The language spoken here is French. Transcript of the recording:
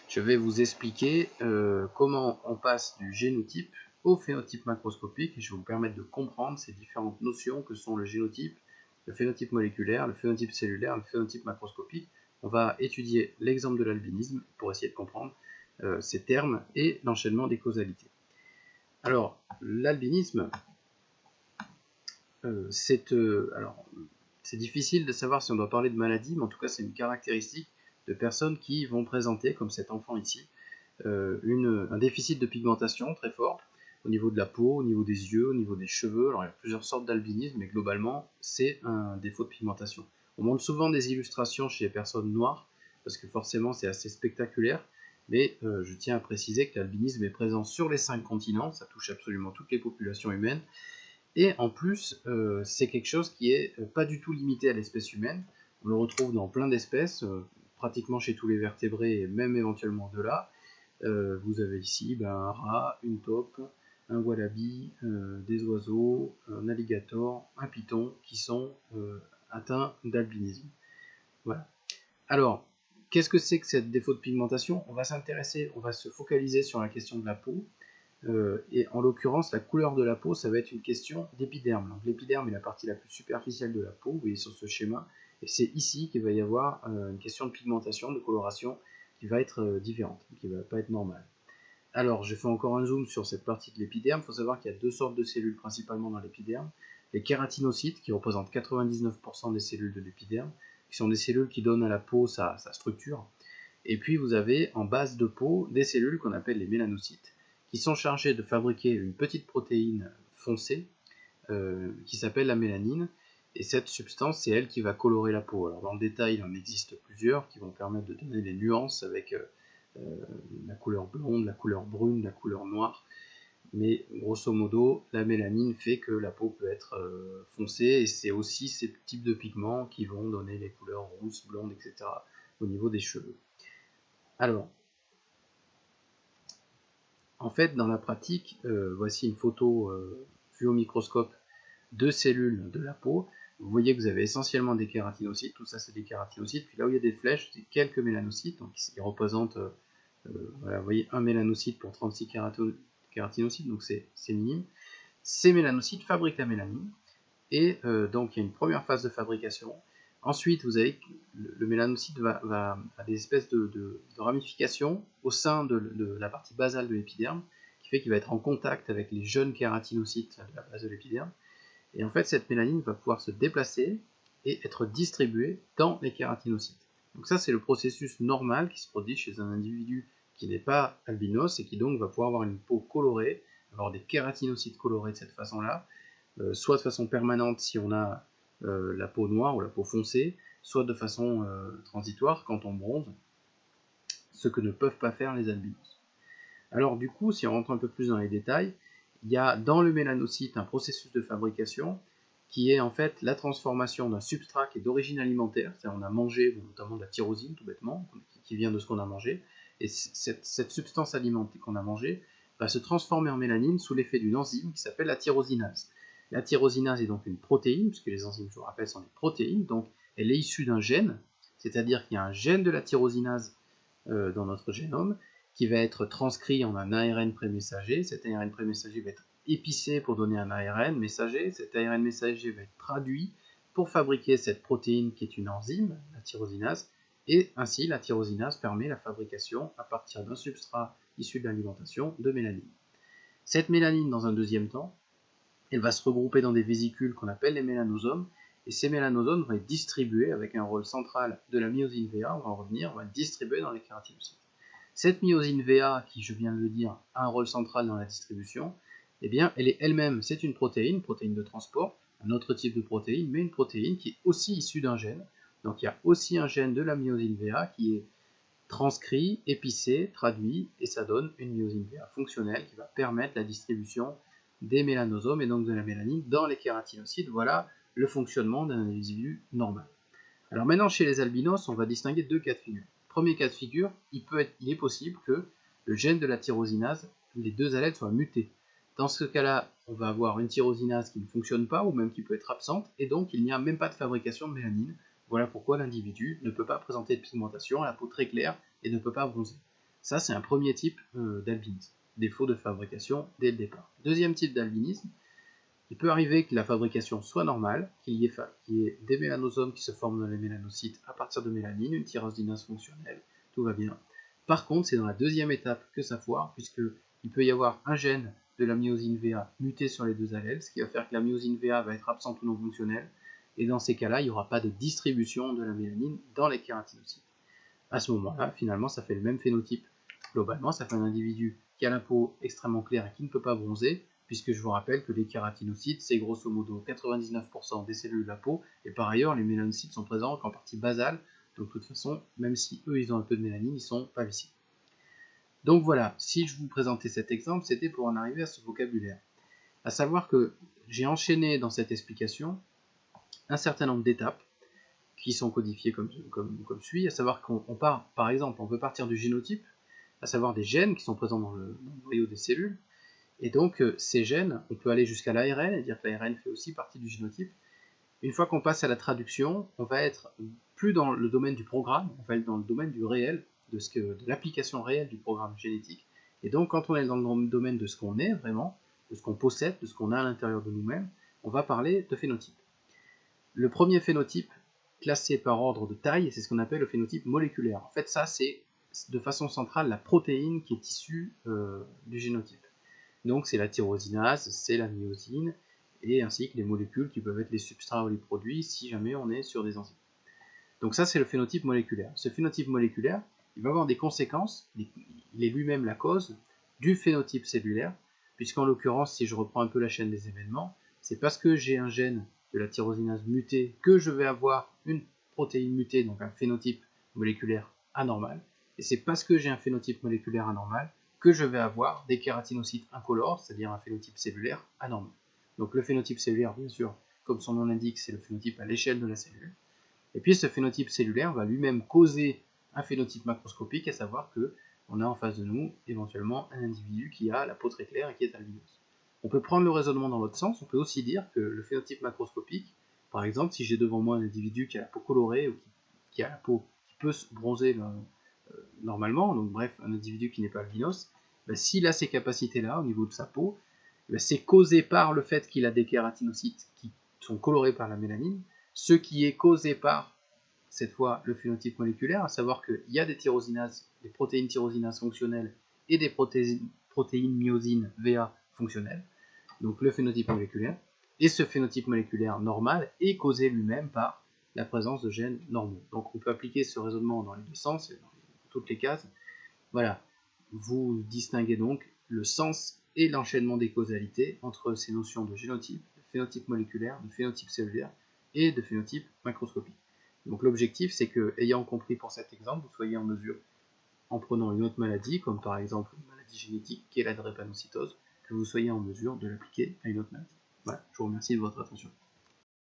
Je vais vous expliquer comment on passe du génotype au phénotype macroscopique et je vais vous permettre de comprendre ces différentes notions que sont le génotype, le phénotype moléculaire, le phénotype cellulaire, le phénotype macroscopique. On va étudier l'exemple de l'albinisme pour essayer de comprendre ces termes et l'enchaînement des causalités. Alors, l'albinisme, c'est difficile de savoir si on doit parler de maladie, mais en tout cas c'est une caractéristique de personnes qui vont présenter, comme cet enfant ici, un déficit de pigmentation très fort au niveau de la peau, au niveau des yeux, au niveau des cheveux. Alors il y a plusieurs sortes d'albinisme, mais globalement c'est un défaut de pigmentation. On montre souvent des illustrations chez les personnes noires, parce que forcément c'est assez spectaculaire, mais je tiens à préciser que l'albinisme est présent sur les 5 continents, ça touche absolument toutes les populations humaines, et en plus c'est quelque chose qui est pas du tout limité à l'espèce humaine. On le retrouve dans plein d'espèces, pratiquement chez tous les vertébrés et même éventuellement au-delà. Vous avez ici un rat, une taupe, un wallaby, des oiseaux, un alligator, un python qui sont atteints d'albinisme. Voilà. Alors, qu'est-ce que c'est que ce défaut de pigmentation? On va se focaliser sur la question de la peau. Et en l'occurrence, la couleur de la peau, ça va être une question d'épiderme. Donc l'épiderme est la partie la plus superficielle de la peau, vous voyez sur ce schéma, et c'est ici qu'il va y avoir une question de pigmentation, de coloration, qui va être différente, qui ne va pas être normale. Alors, je fais encore un zoom sur cette partie de l'épiderme. Il faut savoir qu'il y a deux sortes de cellules principalement dans l'épiderme. Les kératinocytes, qui représentent 99% des cellules de l'épiderme, qui sont des cellules qui donnent à la peau sa structure. Et puis vous avez en base de peau des cellules qu'on appelle les mélanocytes, qui sont chargées de fabriquer une petite protéine foncée qui s'appelle la mélanine. Et cette substance, c'est elle qui va colorer la peau. Alors dans le détail, il en existe plusieurs qui vont permettre de donner des nuances avec la couleur blonde, la couleur brune, la couleur noire. Mais grosso modo, la mélanine fait que la peau peut être foncée, et c'est aussi ces types de pigments qui vont donner les couleurs rousses, blondes, etc. au niveau des cheveux. Alors, en fait, dans la pratique, voici une photo vue au microscope de cellules de la peau. Vous voyez que vous avez essentiellement des kératinocytes, tout ça c'est des kératinocytes, puis là où il y a des flèches, c'est quelques mélanocytes, donc ils représentent, voilà, vous voyez, un mélanocyte pour 36 kératinocytes, donc c'est minime. Ces mélanocytes fabriquent la mélanine, et donc il y a une première phase de fabrication. Ensuite, vous avez le mélanocyte a des espèces de ramifications au sein de la partie basale de l'épiderme, qui fait qu'il va être en contact avec les jeunes kératinocytes de la base de l'épiderme. Et en fait, cette mélanine va pouvoir se déplacer et être distribuée dans les kératinocytes. Donc ça, c'est le processus normal qui se produit chez un individu qui n'est pas albinos et qui donc va pouvoir avoir une peau colorée, avoir des kératinocytes colorés de cette façon-là, soit de façon permanente si on a la peau noire ou la peau foncée, soit de façon transitoire quand on bronze, ce que ne peuvent pas faire les albinos. Alors du coup, si on rentre un peu plus dans les détails, il y a dans le mélanocyte un processus de fabrication qui est en fait la transformation d'un substrat qui est d'origine alimentaire, c'est-à-dire on a mangé notamment de la tyrosine tout bêtement, qui vient de ce qu'on a mangé, et cette substance alimentaire qu'on a mangée va se transformer en mélanine sous l'effet d'une enzyme qui s'appelle la tyrosinase. La tyrosinase est donc une protéine, puisque les enzymes, je vous rappelle, sont des protéines, donc elle est issue d'un gène, c'est-à-dire qu'il y a un gène de la tyrosinase dans notre génome, qui va être transcrit en un ARN prémessager. Cet ARN prémessager va être épicé pour donner un ARN messager. Cet ARN messager va être traduit pour fabriquer cette protéine qui est une enzyme, la tyrosinase, et ainsi la tyrosinase permet la fabrication à partir d'un substrat issu de l'alimentation de mélanine. Cette mélanine, dans un deuxième temps, elle va se regrouper dans des vésicules qu'on appelle les mélanosomes, et ces mélanosomes vont être distribués avec un rôle central de la myosine VA, on va en revenir, on va être distribués dans les kératinocytes. Cette myosine VA, qui je viens de le dire, a un rôle central dans la distribution, eh bien, elle est elle-même, c'est une protéine de transport, un autre type de protéine, mais une protéine qui est aussi issue d'un gène. Donc il y a aussi un gène de la myosine VA qui est transcrit, épicé, traduit, et ça donne une myosine VA fonctionnelle qui va permettre la distribution des mélanosomes et donc de la mélanine dans les kératinocytes. Voilà le fonctionnement d'un individu normal. Alors maintenant, chez les albinos, on va distinguer deux cas de figure. Premier cas de figure, il est possible que le gène de la tyrosinase, les deux allèles soient mutés. Dans ce cas-là, on va avoir une tyrosinase qui ne fonctionne pas ou même qui peut être absente, et donc il n'y a même pas de fabrication de mélanine. Voilà pourquoi l'individu ne peut pas présenter de pigmentation, à la peau très claire, et ne peut pas bronzer. Ça, c'est un premier type d'albinisme, défaut de fabrication dès le départ. Deuxième type d'albinisme, il peut arriver que la fabrication soit normale, qu'il y ait des mélanosomes qui se forment dans les mélanocytes à partir de mélanine, une tyrosinase fonctionnelle, tout va bien. Par contre, c'est dans la deuxième étape que ça foire, puisqu'il peut y avoir un gène de la myosine VA muté sur les deux allèles, ce qui va faire que la myosine VA va être absente ou non fonctionnelle, et dans ces cas-là, il n'y aura pas de distribution de la mélanine dans les kératinocytes. À ce moment-là, finalement, ça fait le même phénotype. Globalement, ça fait un individu qui a la peau extrêmement claire et qui ne peut pas bronzer, puisque je vous rappelle que les kératinocytes, c'est grosso modo 99% des cellules de la peau, et par ailleurs, les mélanocytes sont présents qu'en partie basale, donc de toute façon, même si eux, ils ont un peu de mélanine, ils sont pas visibles. Donc voilà, si je vous présentais cet exemple, c'était pour en arriver à ce vocabulaire. À savoir que j'ai enchaîné dans cette explication un certain nombre d'étapes qui sont codifiées comme suit, à savoir qu'on part, par exemple, on peut partir du génotype, à savoir des gènes qui sont présents dans le noyau des cellules, et donc ces gènes, on peut aller jusqu'à l'ARN, et dire que l'ARN fait aussi partie du génotype. Une fois qu'on passe à la traduction, on va être plus dans le domaine du programme, on va être dans le domaine du réel, de l'application réelle du programme génétique. Et donc quand on est dans le domaine de ce qu'on est vraiment, de ce qu'on possède, de ce qu'on a à l'intérieur de nous-mêmes, on va parler de phénotype. Le premier phénotype, classé par ordre de taille, c'est ce qu'on appelle le phénotype moléculaire. En fait, ça, c'est de façon centrale la protéine qui est issue du génotype. Donc, c'est la tyrosinase, c'est la myosine, et ainsi que les molécules qui peuvent être les substrats ou les produits si jamais on est sur des enzymes. Donc ça, c'est le phénotype moléculaire. Ce phénotype moléculaire, il va avoir des conséquences, il est lui-même la cause du phénotype cellulaire, puisqu'en l'occurrence, si je reprends un peu la chaîne des événements, c'est parce que j'ai un gène de la tyrosinase mutée que je vais avoir une protéine mutée, donc un phénotype moléculaire anormal, et c'est parce que j'ai un phénotype moléculaire anormal que je vais avoir des kératinocytes incolores, c'est-à-dire un phénotype cellulaire anormal. Donc le phénotype cellulaire, bien sûr, comme son nom l'indique, c'est le phénotype à l'échelle de la cellule. Et puis ce phénotype cellulaire va lui-même causer un phénotype macroscopique, à savoir qu'on a en face de nous éventuellement un individu qui a la peau très claire et qui est albinos. On peut prendre le raisonnement dans l'autre sens, on peut aussi dire que le phénotype macroscopique, par exemple, si j'ai devant moi un individu qui a la peau colorée ou qui a la peau qui peut se bronzer normalement, donc bref, un individu qui n'est pas albinos, ben, s'il a ces capacités-là au niveau de sa peau, ben, c'est causé par le fait qu'il a des kératinocytes qui sont colorés par la mélanine, ce qui est causé par, cette fois, le phénotype moléculaire, à savoir qu'il y a des tyrosinases, des protéines tyrosinases fonctionnelles et des protéines myosine VA fonctionnelles, donc le phénotype moléculaire, et ce phénotype moléculaire normal est causé lui-même par la présence de gènes normaux. Donc on peut appliquer ce raisonnement dans les deux sens, dans toutes les cases. Voilà, vous distinguez donc le sens et l'enchaînement des causalités entre ces notions de génotype, de phénotype moléculaire, de phénotype cellulaire et de phénotype macroscopique. Donc l'objectif, c'est que, ayant compris pour cet exemple, vous soyez en mesure, en prenant une autre maladie, comme par exemple une maladie génétique qui est la drépanocytose, que vous soyez en mesure de l'appliquer à une autre maladie. Voilà, je vous remercie de votre attention.